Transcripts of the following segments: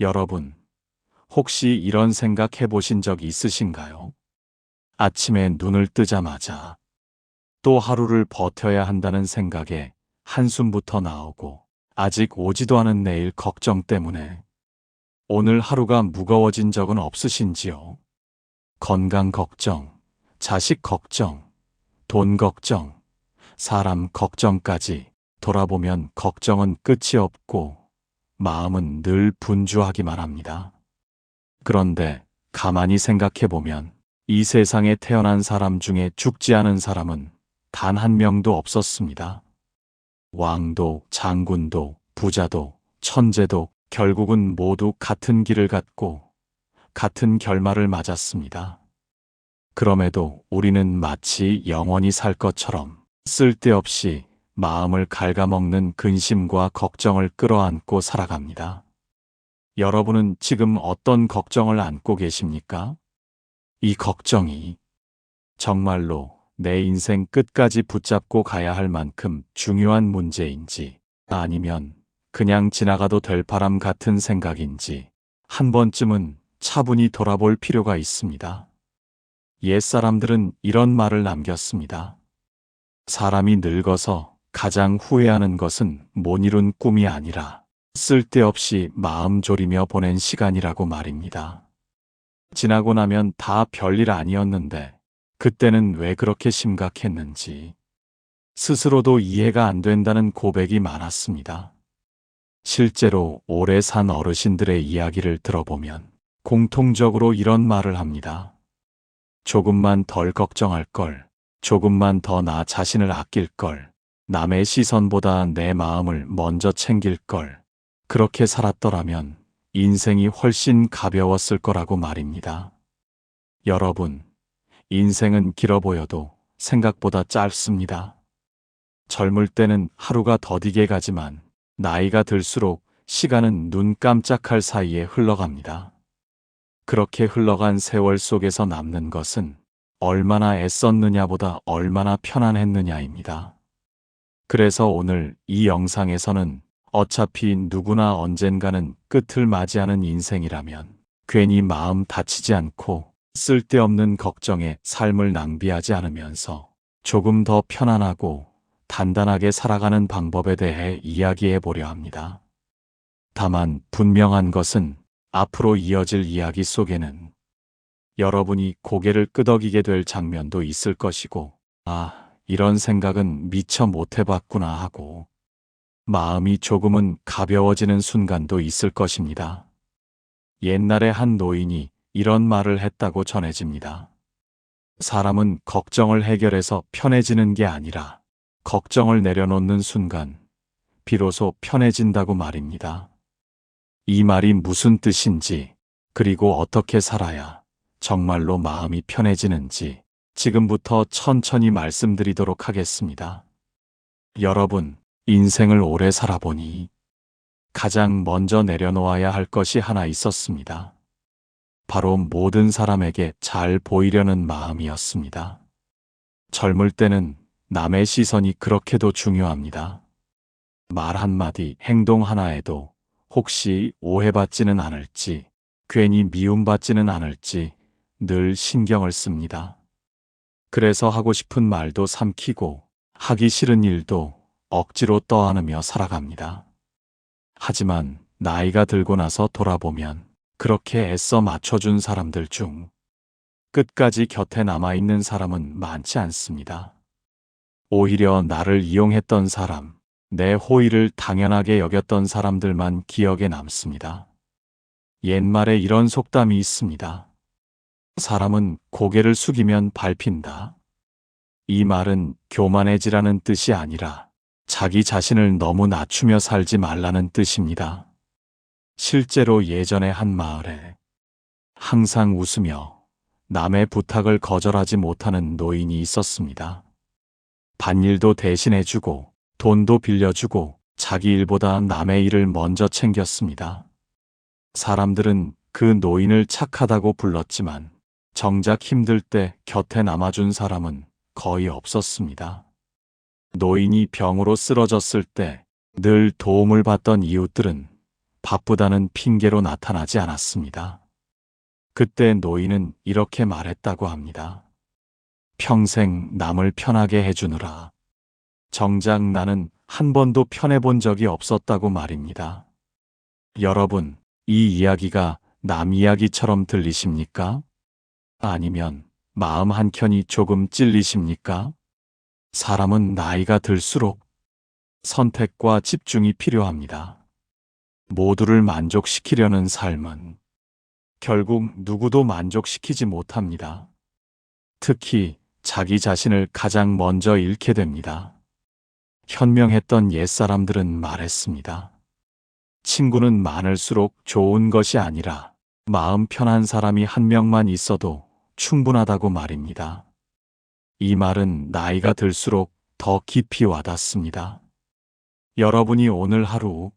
여러분, 혹시 이런 생각 해보신 적 있으신가요? 아침에 눈을 뜨자마자 또 하루를 버텨야 한다는 생각에 한숨부터 나오고 아직 오지도 않은 내일 걱정 때문에 오늘 하루가 무거워진 적은 없으신지요? 건강 걱정, 자식 걱정, 돈 걱정, 사람 걱정까지 돌아보면 걱정은 끝이 없고 마음은 늘 분주하기만 합니다. 그런데 가만히 생각해보면 이 세상에 태어난 사람 중에 죽지 않은 사람은 단 한 명도 없었습니다. 왕도, 장군도, 부자도, 천재도 결국은 모두 같은 길을 갔고 같은 결말을 맞았습니다. 그럼에도 우리는 마치 영원히 살 것처럼 쓸데없이 마음을 갉아먹는 근심과 걱정을 끌어안고 살아갑니다. 여러분은 지금 어떤 걱정을 안고 계십니까? 이 걱정이 정말로 내 인생 끝까지 붙잡고 가야 할 만큼 중요한 문제인지 아니면 그냥 지나가도 될 바람 같은 생각인지 한 번쯤은 차분히 돌아볼 필요가 있습니다. 옛사람들은 이런 말을 남겼습니다. 사람이 늙어서 가장 후회하는 것은 못 이룬 꿈이 아니라 쓸데없이 마음 졸이며 보낸 시간이라고 말입니다. 지나고 나면 다 별일 아니었는데 그때는 왜 그렇게 심각했는지 스스로도 이해가 안 된다는 고백이 많았습니다. 실제로 오래 산 어르신들의 이야기를 들어보면 공통적으로 이런 말을 합니다. 조금만 덜 걱정할 걸, 조금만 더 나 자신을 아낄 걸, 남의 시선보다 내 마음을 먼저 챙길 걸, 그렇게 살았더라면 인생이 훨씬 가벼웠을 거라고 말입니다. 여러분, 인생은 길어 보여도 생각보다 짧습니다. 젊을 때는 하루가 더디게 가지만 나이가 들수록 시간은 눈 깜짝할 사이에 흘러갑니다. 그렇게 흘러간 세월 속에서 남는 것은 얼마나 애썼느냐보다 얼마나 편안했느냐입니다. 그래서 오늘 이 영상에서는 어차피 누구나 언젠가는 끝을 맞이하는 인생이라면 괜히 마음 다치지 않고 쓸데없는 걱정에 삶을 낭비하지 않으면서 조금 더 편안하고 단단하게 살아가는 방법에 대해 이야기해 보려 합니다. 다만 분명한 것은 앞으로 이어질 이야기 속에는 여러분이 고개를 끄덕이게 될 장면도 있을 것이고, 아, 이런 생각은 미처 못 해봤구나 하고 마음이 조금은 가벼워지는 순간도 있을 것입니다. 옛날에 한 노인이 이런 말을 했다고 전해집니다. 사람은 걱정을 해결해서 편해지는 게 아니라 걱정을 내려놓는 순간 비로소 편해진다고 말입니다. 이 말이 무슨 뜻인지, 그리고 어떻게 살아야 정말로 마음이 편해지는지 지금부터 천천히 말씀드리도록 하겠습니다. 여러분, 인생을 오래 살아보니 가장 먼저 내려놓아야 할 것이 하나 있었습니다. 바로 모든 사람에게 잘 보이려는 마음이었습니다. 젊을 때는 남의 시선이 그렇게도 중요합니다. 말 한마디, 행동 하나에도 혹시 오해받지는 않을지, 괜히 미움받지는 않을지 늘 신경을 씁니다. 그래서 하고 싶은 말도 삼키고 하기 싫은 일도 억지로 떠안으며 살아갑니다. 하지만 나이가 들고 나서 돌아보면 그렇게 애써 맞춰준 사람들 중 끝까지 곁에 남아있는 사람은 많지 않습니다. 오히려 나를 이용했던 사람, 내 호의를 당연하게 여겼던 사람들만 기억에 남습니다. 옛말에 이런 속담이 있습니다. 사람은 고개를 숙이면 밟힌다. 이 말은 교만해지라는 뜻이 아니라 자기 자신을 너무 낮추며 살지 말라는 뜻입니다. 실제로 예전에 한 마을에 항상 웃으며 남의 부탁을 거절하지 못하는 노인이 있었습니다. 밭일도 대신해주고 돈도 빌려주고 자기 일보다 남의 일을 먼저 챙겼습니다. 사람들은 그 노인을 착하다고 불렀지만 정작 힘들 때 곁에 남아준 사람은 거의 없었습니다. 노인이 병으로 쓰러졌을 때 늘 도움을 받던 이웃들은 바쁘다는 핑계로 나타나지 않았습니다. 그때 노인은 이렇게 말했다고 합니다. 평생 남을 편하게 해주느라 정작 나는 한 번도 편해본 적이 없었다고 말입니다. 여러분, 이 이야기가 남 이야기처럼 들리십니까? 아니면 마음 한켠이 조금 찔리십니까? 사람은 나이가 들수록 선택과 집중이 필요합니다. 모두를 만족시키려는 삶은 결국 누구도 만족시키지 못합니다. 특히 자기 자신을 가장 먼저 잃게 됩니다. 현명했던 옛사람들은 말했습니다. 친구는 많을수록 좋은 것이 아니라 마음 편한 사람이 한 명만 있어도 충분하다고 말입니다. 이 말은 나이가 들수록 더 깊이 와닿습니다. 여러분이 오늘 하루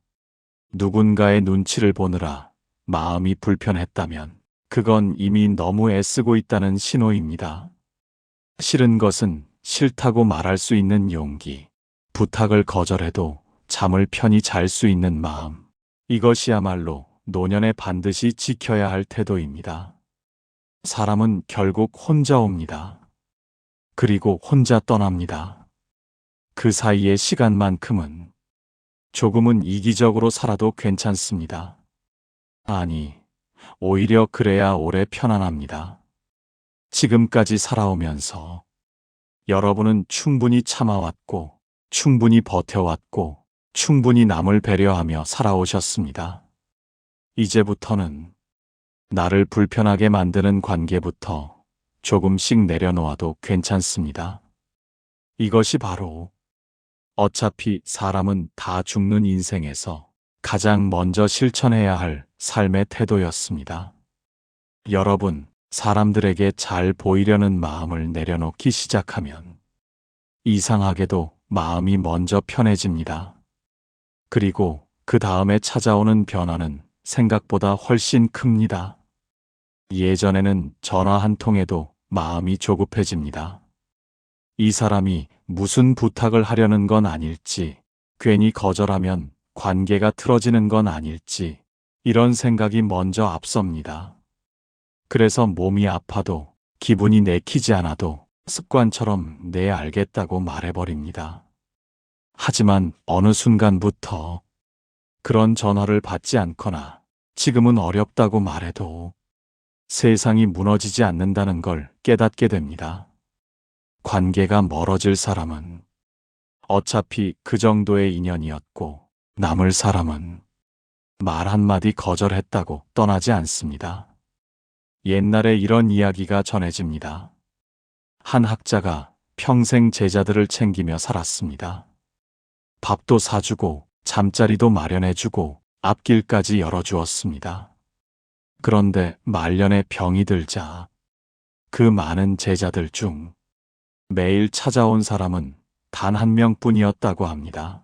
누군가의 눈치를 보느라 마음이 불편했다면 그건 이미 너무 애쓰고 있다는 신호입니다. 싫은 것은 싫다고 말할 수 있는 용기, 부탁을 거절해도 잠을 편히 잘 수 있는 마음, 이것이야말로 노년에 반드시 지켜야 할 태도입니다. 사람은 결국 혼자 옵니다. 그리고 혼자 떠납니다. 그 사이의 시간만큼은 조금은 이기적으로 살아도 괜찮습니다. 아니, 오히려 그래야 오래 편안합니다. 지금까지 살아오면서 여러분은 충분히 참아왔고, 충분히 버텨왔고, 충분히 남을 배려하며 살아오셨습니다. 이제부터는 나를 불편하게 만드는 관계부터 조금씩 내려놓아도 괜찮습니다. 이것이 바로 어차피 사람은 다 죽는 인생에서 가장 먼저 실천해야 할 삶의 태도였습니다. 여러분, 사람들에게 잘 보이려는 마음을 내려놓기 시작하면 이상하게도 마음이 먼저 편해집니다. 그리고 그 다음에 찾아오는 변화는 생각보다 훨씬 큽니다. 예전에는 전화 한 통에도 마음이 조급해집니다. 이 사람이 무슨 부탁을 하려는 건 아닐지, 괜히 거절하면 관계가 틀어지는 건 아닐지, 이런 생각이 먼저 앞섭니다. 그래서 몸이 아파도 기분이 내키지 않아도 습관처럼 네 알겠다고 말해버립니다. 하지만 어느 순간부터 그런 전화를 받지 않거나 지금은 어렵다고 말해도 세상이 무너지지 않는다는 걸 깨닫게 됩니다. 관계가 멀어질 사람은 어차피 그 정도의 인연이었고 남을 사람은 말 한마디 거절했다고 떠나지 않습니다. 옛날에 이런 이야기가 전해집니다. 한 학자가 평생 제자들을 챙기며 살았습니다. 밥도 사주고 잠자리도 마련해주고 앞길까지 열어주었습니다. 그런데 말년에 병이 들자 그 많은 제자들 중 매일 찾아온 사람은 단 한 명뿐이었다고 합니다.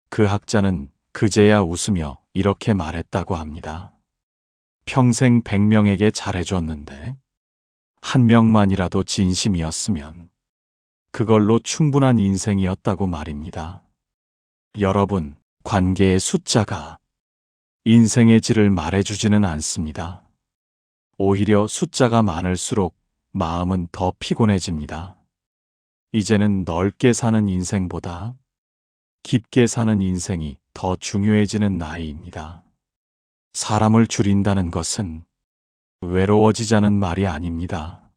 그 학자는 그제야 웃으며 이렇게 말했다고 합니다. 평생 100명에게 잘해줬는데 한 명만이라도 진심이었으면 그걸로 충분한 인생이었다고 말입니다. 여러분, 관계의 숫자가 인생의 질을 말해주지는 않습니다. 오히려 숫자가 많을수록 마음은 더 피곤해집니다. 이제는 넓게 사는 인생보다 깊게 사는 인생이 더 중요해지는 나이입니다. 사람을 줄인다는 것은 외로워지자는 말이 아닙니다.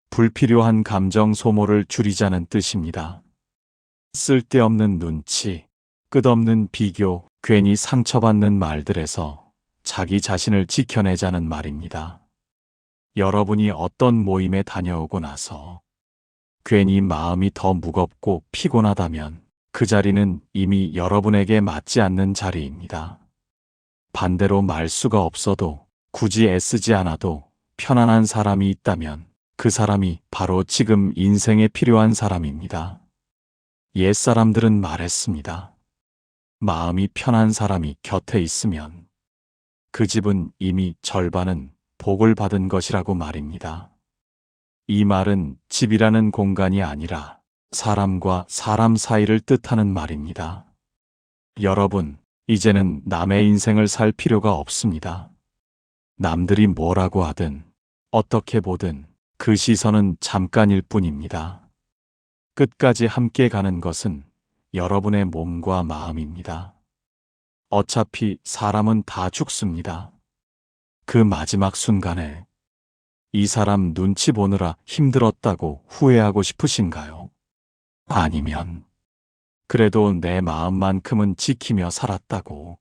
불필요한 감정 소모를 줄이자는 뜻입니다. 쓸데없는 눈치, 끝없는 비교, 괜히 상처받는 말들에서 자기 자신을 지켜내자는 말입니다. 여러분이 어떤 모임에 다녀오고 나서 괜히 마음이 더 무겁고 피곤하다면 그 자리는 이미 여러분에게 맞지 않는 자리입니다. 반대로 말수가 없어도 굳이 애쓰지 않아도 편안한 사람이 있다면 그 사람이 바로 지금 인생에 필요한 사람입니다. 옛사람들은 말했습니다. 마음이 편한 사람이 곁에 있으면 그 집은 이미 절반은 복을 받은 것이라고 말입니다. 이 말은 집이라는 공간이 아니라 사람과 사람 사이를 뜻하는 말입니다. 여러분, 이제는 남의 인생을 살 필요가 없습니다. 남들이 뭐라고 하든 어떻게 보든 그 시선은 잠깐일 뿐입니다. 끝까지 함께 가는 것은 여러분의 몸과 마음입니다. 어차피 사람은 다 죽습니다. 그 마지막 순간에 이 사람 눈치 보느라 힘들었다고 후회하고 싶으신가요? 아니면 그래도 내 마음만큼은 지키며 살았다고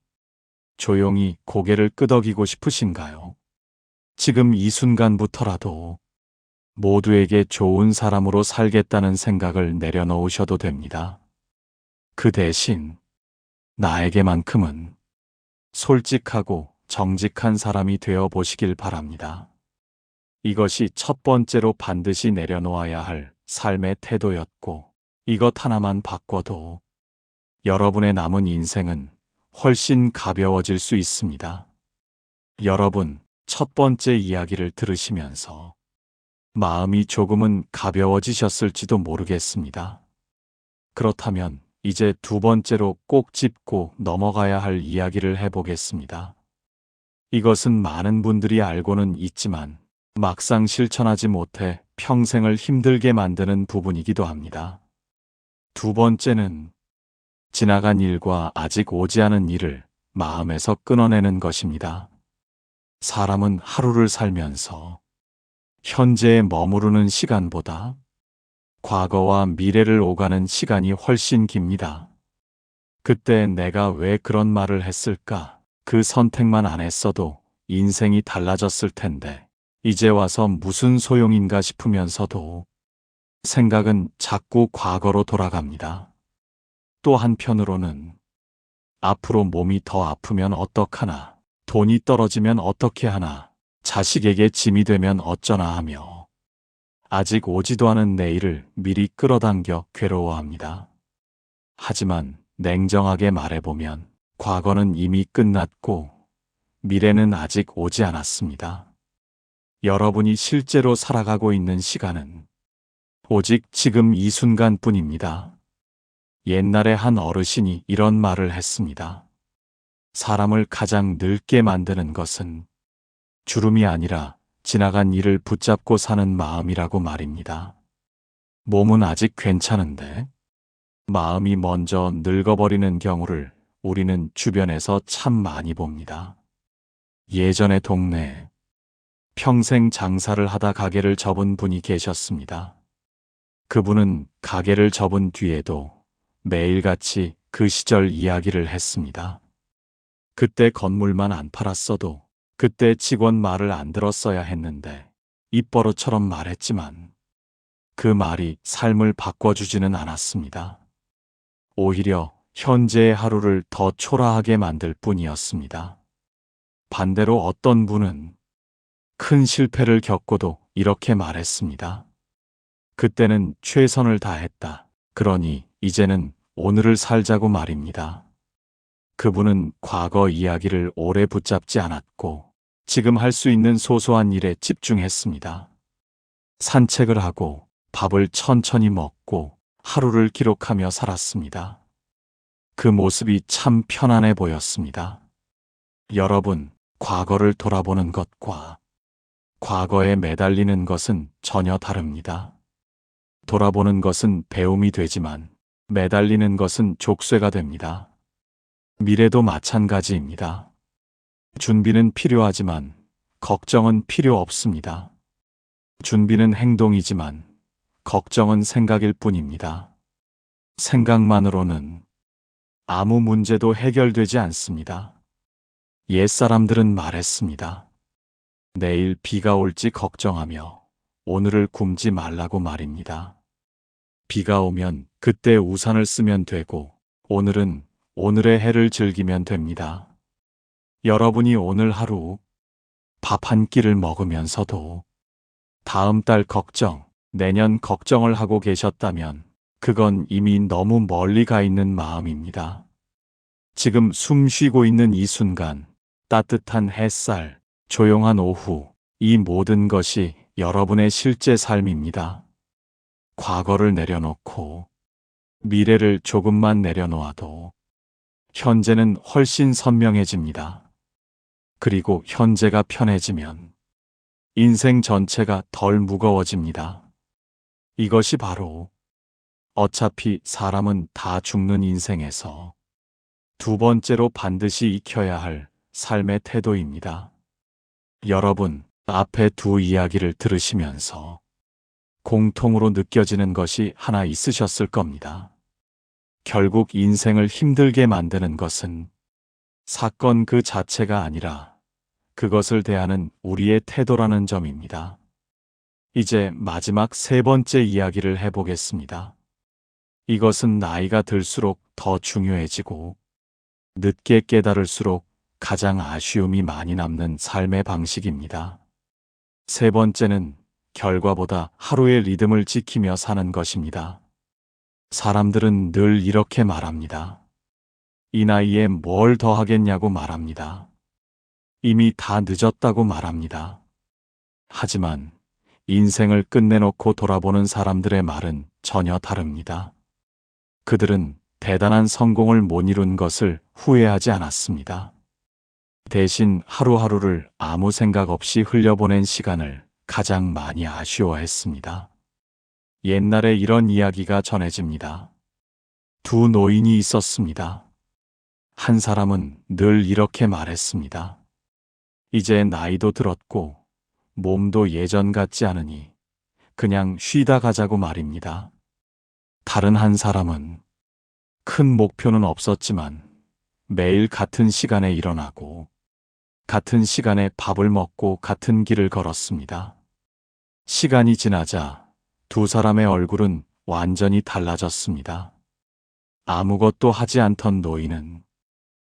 조용히 고개를 끄덕이고 싶으신가요? 지금 이 순간부터라도 모두에게 좋은 사람으로 살겠다는 생각을 내려놓으셔도 됩니다. 그 대신 나에게만큼은 솔직하고 정직한 사람이 되어 보시길 바랍니다. 이것이 첫 번째로 반드시 내려놓아야 할 삶의 태도였고, 이것 하나만 바꿔도 여러분의 남은 인생은 훨씬 가벼워질 수 있습니다. 여러분, 첫 번째 이야기를 들으시면서 마음이 조금은 가벼워지셨을지도 모르겠습니다. 그렇다면 이제 두 번째로 꼭 짚고 넘어가야 할 이야기를 해보겠습니다. 이것은 많은 분들이 알고는 있지만 막상 실천하지 못해 평생을 힘들게 만드는 부분이기도 합니다. 두 번째는 지나간 일과 아직 오지 않은 일을 마음에서 끊어내는 것입니다. 사람은 하루를 살면서 현재에 머무르는 시간보다 과거와 미래를 오가는 시간이 훨씬 깁니다. 그때 내가 왜 그런 말을 했을까? 그 선택만 안 했어도 인생이 달라졌을 텐데 이제 와서 무슨 소용인가 싶으면서도 생각은 자꾸 과거로 돌아갑니다. 또 한편으로는 앞으로 몸이 더 아프면 어떡하나, 돈이 떨어지면 어떻게 하나, 자식에게 짐이 되면 어쩌나 하며 아직 오지도 않은 내일을 미리 끌어당겨 괴로워합니다. 하지만 냉정하게 말해보면 과거는 이미 끝났고 미래는 아직 오지 않았습니다. 여러분이 실제로 살아가고 있는 시간은 오직 지금 이 순간뿐입니다. 옛날에 한 어르신이 이런 말을 했습니다. 사람을 가장 늙게 만드는 것은 주름이 아니라 지나간 일을 붙잡고 사는 마음이라고 말입니다. 몸은 아직 괜찮은데 마음이 먼저 늙어버리는 경우를 우리는 주변에서 참 많이 봅니다. 예전에 동네에 평생 장사를 하다 가게를 접은 분이 계셨습니다. 그분은 가게를 접은 뒤에도 매일같이 그 시절 이야기를 했습니다. 그때 건물만 안 팔았어도, 그때 직원 말을 안 들었어야 했는데, 입버릇처럼 말했지만 그 말이 삶을 바꿔주지는 않았습니다. 오히려 현재의 하루를 더 초라하게 만들 뿐이었습니다. 반대로 어떤 분은 큰 실패를 겪고도 이렇게 말했습니다. 그때는 최선을 다했다. 그러니 이제는 오늘을 살자고 말입니다. 그분은 과거 이야기를 오래 붙잡지 않았고 지금 할 수 있는 소소한 일에 집중했습니다. 산책을 하고 밥을 천천히 먹고 하루를 기록하며 살았습니다. 그 모습이 참 편안해 보였습니다. 여러분, 과거를 돌아보는 것과 과거에 매달리는 것은 전혀 다릅니다. 돌아보는 것은 배움이 되지만 매달리는 것은 족쇄가 됩니다. 미래도 마찬가지입니다. 준비는 필요하지만 걱정은 필요 없습니다. 준비는 행동이지만 걱정은 생각일 뿐입니다. 생각만으로는 아무 문제도 해결되지 않습니다. 옛사람들은 말했습니다. 내일 비가 올지 걱정하며 오늘을 굶지 말라고 말입니다. 비가 오면 그때 우산을 쓰면 되고 오늘은 오늘의 해를 즐기면 됩니다. 여러분이 오늘 하루 밥 한 끼를 먹으면서도 다음 달 걱정, 내년 걱정을 하고 계셨다면 그건 이미 너무 멀리 가 있는 마음입니다. 지금 숨 쉬고 있는 이 순간, 따뜻한 햇살, 조용한 오후, 이 모든 것이 여러분의 실제 삶입니다. 과거를 내려놓고 미래를 조금만 내려놓아도 현재는 훨씬 선명해집니다. 그리고 현재가 편해지면 인생 전체가 덜 무거워집니다. 이것이 바로 어차피 사람은 다 죽는 인생에서 두 번째로 반드시 익혀야 할 삶의 태도입니다. 여러분, 앞에 두 이야기를 들으시면서 공통으로 느껴지는 것이 하나 있으셨을 겁니다. 결국 인생을 힘들게 만드는 것은 사건 그 자체가 아니라 그것을 대하는 우리의 태도라는 점입니다. 이제 마지막 세 번째 이야기를 해보겠습니다. 이것은 나이가 들수록 더 중요해지고 늦게 깨달을수록 가장 아쉬움이 많이 남는 삶의 방식입니다. 세 번째는 결과보다 하루의 리듬을 지키며 사는 것입니다. 사람들은 늘 이렇게 말합니다. 이 나이에 뭘 더 하겠냐고 말합니다. 이미 다 늦었다고 말합니다. 하지만 인생을 끝내놓고 돌아보는 사람들의 말은 전혀 다릅니다. 그들은 대단한 성공을 못 이룬 것을 후회하지 않았습니다. 대신 하루하루를 아무 생각 없이 흘려보낸 시간을 가장 많이 아쉬워했습니다. 옛날에 이런 이야기가 전해집니다. 두 노인이 있었습니다. 한 사람은 늘 이렇게 말했습니다. 이제 나이도 들었고 몸도 예전 같지 않으니 그냥 쉬다 가자고 말입니다. 다른 한 사람은 큰 목표는 없었지만 매일 같은 시간에 일어나고 같은 시간에 밥을 먹고 같은 길을 걸었습니다. 시간이 지나자 두 사람의 얼굴은 완전히 달라졌습니다. 아무것도 하지 않던 노인은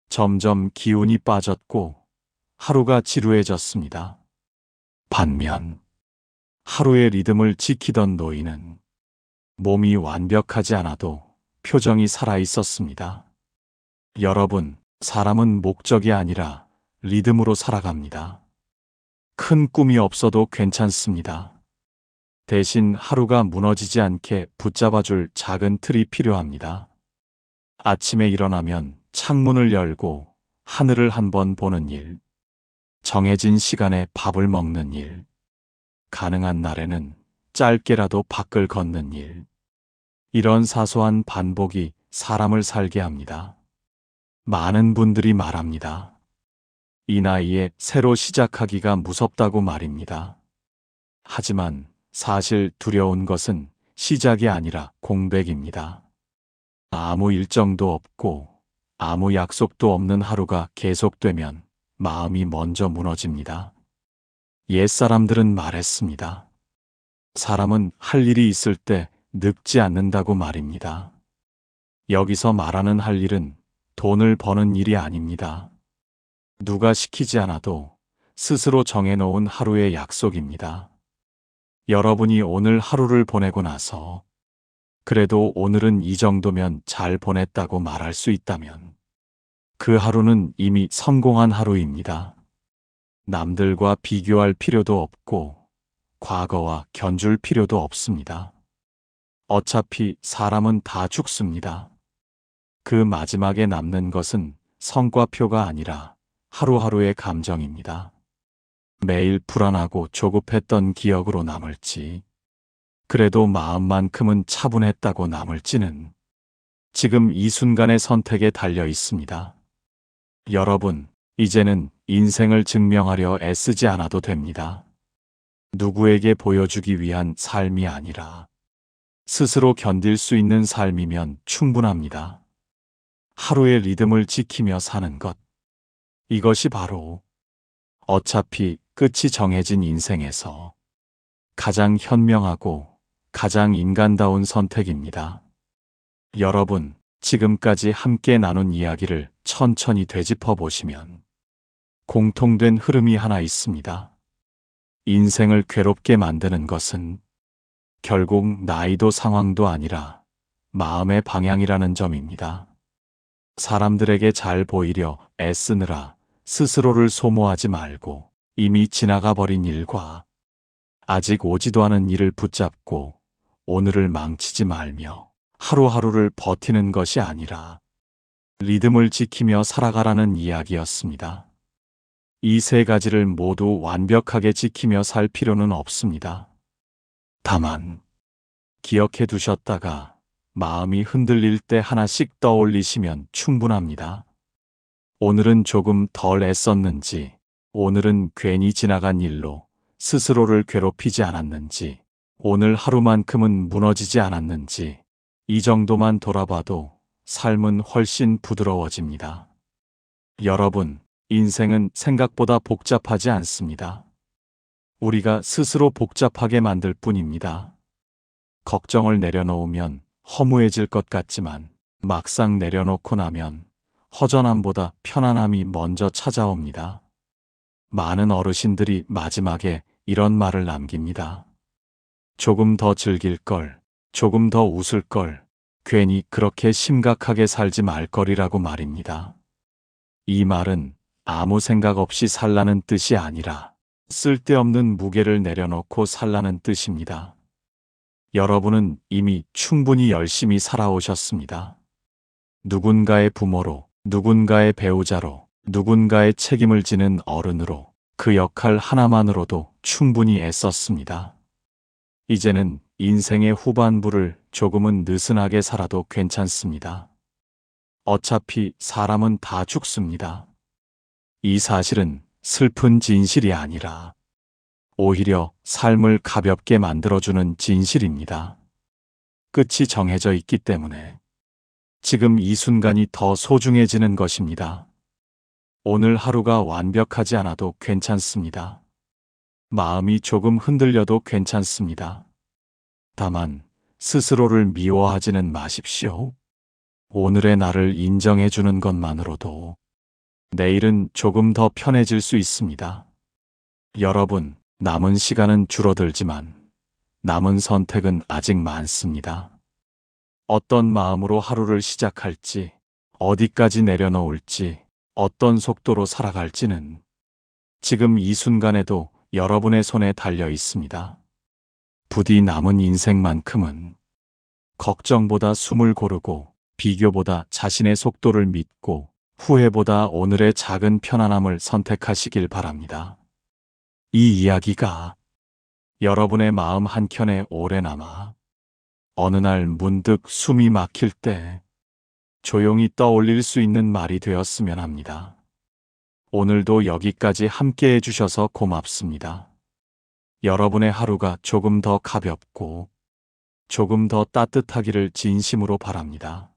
점점 기운이 빠졌고 하루가 지루해졌습니다. 반면 하루의 리듬을 지키던 노인은 몸이 완벽하지 않아도 표정이 살아 있었습니다. 여러분, 사람은 목적이 아니라 리듬으로 살아갑니다. 큰 꿈이 없어도 괜찮습니다. 대신 하루가 무너지지 않게 붙잡아줄 작은 틀이 필요합니다. 아침에 일어나면 창문을 열고 하늘을 한번 보는 일, 정해진 시간에 밥을 먹는 일, 가능한 날에는 짧게라도 밖을 걷는 일. 이런 사소한 반복이 사람을 살게 합니다. 많은 분들이 말합니다. 이 나이에 새로 시작하기가 무섭다고 말입니다. 하지만 사실 두려운 것은 시작이 아니라 공백입니다. 아무 일정도 없고 아무 약속도 없는 하루가 계속되면 마음이 먼저 무너집니다. 옛사람들은 말했습니다. 사람은 할 일이 있을 때 늙지 않는다고 말입니다. 여기서 말하는 할 일은 돈을 버는 일이 아닙니다. 누가 시키지 않아도 스스로 정해놓은 하루의 약속입니다. 여러분이 오늘 하루를 보내고 나서 그래도 오늘은 이 정도면 잘 보냈다고 말할 수 있다면 그 하루는 이미 성공한 하루입니다. 남들과 비교할 필요도 없고 과거와 견줄 필요도 없습니다. 어차피 사람은 다 죽습니다. 그 마지막에 남는 것은 성과표가 아니라 하루하루의 감정입니다. 매일 불안하고 조급했던 기억으로 남을지, 그래도 마음만큼은 차분했다고 남을지는 지금 이 순간의 선택에 달려 있습니다. 여러분, 이제는 인생을 증명하려 애쓰지 않아도 됩니다. 누구에게 보여주기 위한 삶이 아니라 스스로 견딜 수 있는 삶이면 충분합니다. 하루의 리듬을 지키며 사는 것. 이것이 바로 어차피 끝이 정해진 인생에서 가장 현명하고 가장 인간다운 선택입니다. 여러분, 지금까지 함께 나눈 이야기를 천천히 되짚어 보시면 공통된 흐름이 하나 있습니다. 인생을 괴롭게 만드는 것은 결국 나이도 상황도 아니라 마음의 방향이라는 점입니다. 사람들에게 잘 보이려 애쓰느라 스스로를 소모하지 말고 이미 지나가 버린 일과 아직 오지도 않은 일을 붙잡고 오늘을 망치지 말며 하루하루를 버티는 것이 아니라 리듬을 지키며 살아가라는 이야기였습니다. 이 세 가지를 모두 완벽하게 지키며 살 필요는 없습니다. 다만, 기억해 두셨다가 마음이 흔들릴 때 하나씩 떠올리시면 충분합니다. 오늘은 조금 덜 애썼는지, 오늘은 괜히 지나간 일로 스스로를 괴롭히지 않았는지, 오늘 하루만큼은 무너지지 않았는지, 이 정도만 돌아봐도 삶은 훨씬 부드러워집니다. 여러분, 인생은 생각보다 복잡하지 않습니다. 우리가 스스로 복잡하게 만들 뿐입니다. 걱정을 내려놓으면 허무해질 것 같지만 막상 내려놓고 나면 허전함보다 편안함이 먼저 찾아옵니다. 많은 어르신들이 마지막에 이런 말을 남깁니다. 조금 더 즐길 걸, 조금 더 웃을 걸, 괜히 그렇게 심각하게 살지 말 거리라고 말입니다. 이 말은 아무 생각 없이 살라는 뜻이 아니라 쓸데없는 무게를 내려놓고 살라는 뜻입니다. 여러분은 이미 충분히 열심히 살아오셨습니다. 누군가의 부모로, 누군가의 배우자로, 누군가의 책임을 지는 어른으로 그 역할 하나만으로도 충분히 애썼습니다. 이제는 인생의 후반부를 조금은 느슨하게 살아도 괜찮습니다. 어차피 사람은 다 죽습니다. 이 사실은 슬픈 진실이 아니라 오히려 삶을 가볍게 만들어주는 진실입니다. 끝이 정해져 있기 때문에 지금 이 순간이 더 소중해지는 것입니다. 오늘 하루가 완벽하지 않아도 괜찮습니다. 마음이 조금 흔들려도 괜찮습니다. 다만 스스로를 미워하지는 마십시오. 오늘의 나를 인정해주는 것만으로도 내일은 조금 더 편해질 수 있습니다. 여러분, 남은 시간은 줄어들지만 남은 선택은 아직 많습니다. 어떤 마음으로 하루를 시작할지, 어디까지 내려놓을지, 어떤 속도로 살아갈지는 지금 이 순간에도 여러분의 손에 달려 있습니다. 부디 남은 인생만큼은 걱정보다 숨을 고르고, 비교보다 자신의 속도를 믿고, 후회보다 오늘의 작은 편안함을 선택하시길 바랍니다. 이 이야기가 여러분의 마음 한켠에 오래 남아 어느 날 문득 숨이 막힐 때 조용히 떠올릴 수 있는 말이 되었으면 합니다. 오늘도 여기까지 함께 해주셔서 고맙습니다. 여러분의 하루가 조금 더 가볍고 조금 더 따뜻하기를 진심으로 바랍니다.